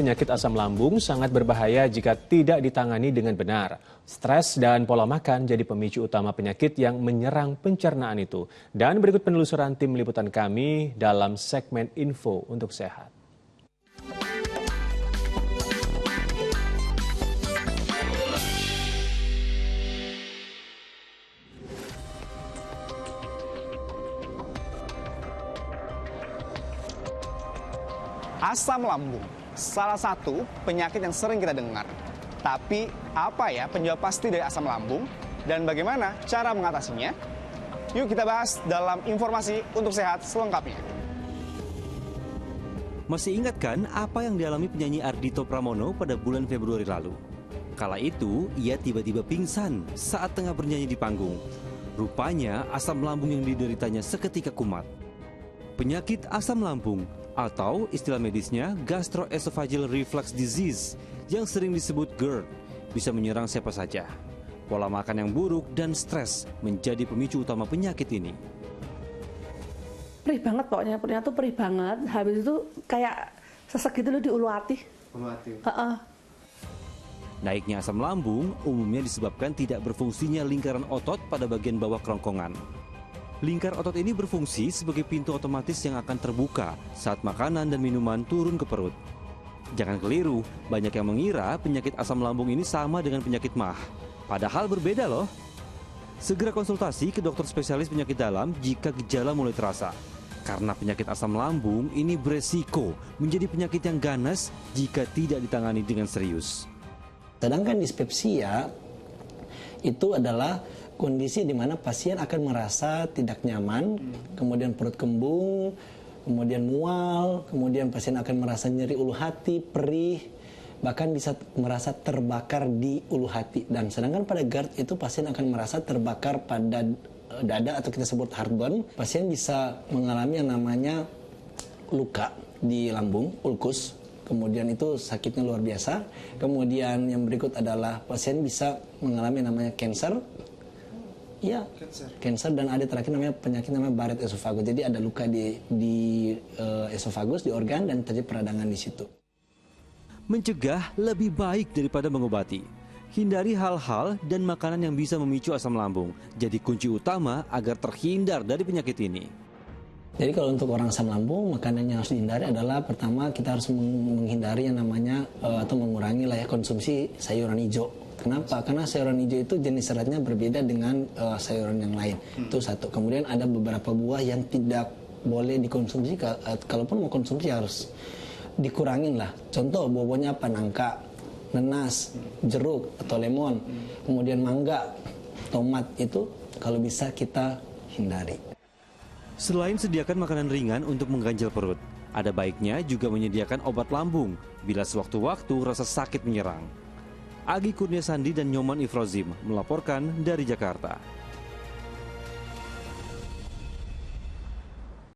Penyakit asam lambung sangat berbahaya jika tidak ditangani dengan benar. Stres dan pola makan jadi pemicu utama penyakit yang menyerang pencernaan itu. Dan berikut penelusuran tim liputan kami dalam segmen Info untuk Sehat. Asam lambung, salah satu penyakit yang sering kita dengar. Tapi apa ya penyebab pasti dari asam lambung dan bagaimana cara mengatasinya? Yuk kita bahas dalam informasi untuk sehat selengkapnya. Masih ingat kan apa yang dialami penyanyi Ardhito Pramono pada bulan Februari lalu? Kala itu, ia tiba-tiba pingsan saat tengah bernyanyi di panggung. Rupanya asam lambung yang dideritanya seketika kumat. Penyakit asam lambung atau istilah medisnya gastroesophageal reflux disease yang sering disebut GERD bisa menyerang siapa saja. Pola makan yang buruk dan stres menjadi pemicu utama penyakit ini. Perih banget pokoknya, perihnya tuh perih banget. Habis itu kayak sesek gitu loh di ulu hati. Naiknya asam lambung umumnya disebabkan tidak berfungsinya lingkaran otot pada bagian bawah kerongkongan. Lingkar otot ini berfungsi sebagai pintu otomatis yang akan terbuka saat makanan dan minuman turun ke perut. Jangan keliru, banyak yang mengira penyakit asam lambung ini sama dengan penyakit MAH. Padahal berbeda loh. Segera konsultasi ke dokter spesialis penyakit dalam jika gejala mulai terasa. Karena penyakit asam lambung ini beresiko menjadi penyakit yang ganas jika tidak ditangani dengan serius. Sedangkan dispepsia itu adalah kondisi di mana pasien akan merasa tidak nyaman, kemudian perut kembung, kemudian mual, kemudian pasien akan merasa nyeri ulu hati, perih, bahkan bisa merasa terbakar di ulu hati. Dan sedangkan pada GERD itu pasien akan merasa terbakar pada dada atau kita sebut heartburn. Pasien bisa mengalami yang namanya luka di lambung, ulkus. Kemudian itu sakitnya luar biasa. Kemudian yang berikut adalah pasien bisa mengalami yang namanya cancer. Ya, cancer dan ada terakhir namanya penyakit namanya Barrett esophagus. Jadi ada luka di esofagus, di organ dan terjadi peradangan di situ. Mencegah lebih baik daripada mengobati. Hindari hal-hal dan makanan yang bisa memicu asam lambung. Jadi kunci utama agar terhindar dari penyakit ini. Jadi kalau untuk orang asam lambung, makanan yang harus dihindari adalah pertama kita harus menghindari yang namanya atau mengurangi konsumsi sayuran hijau. Kenapa? Karena sayuran hijau itu jenis seratnya berbeda dengan sayuran yang lain. Itu satu. Kemudian ada beberapa buah yang tidak boleh dikonsumsi. Kalaupun mau konsumsi harus dikurangin lah. Contoh buah-buahnya apa? Nangka, nanas, jeruk atau lemon. Kemudian mangga, tomat itu kalau bisa kita hindari. Selain sediakan makanan ringan untuk mengganjal perut, ada baiknya juga menyediakan obat lambung bila sewaktu-waktu rasa sakit menyerang. Agi Kurnia Sandi dan Nyoman Ifrozim melaporkan dari Jakarta.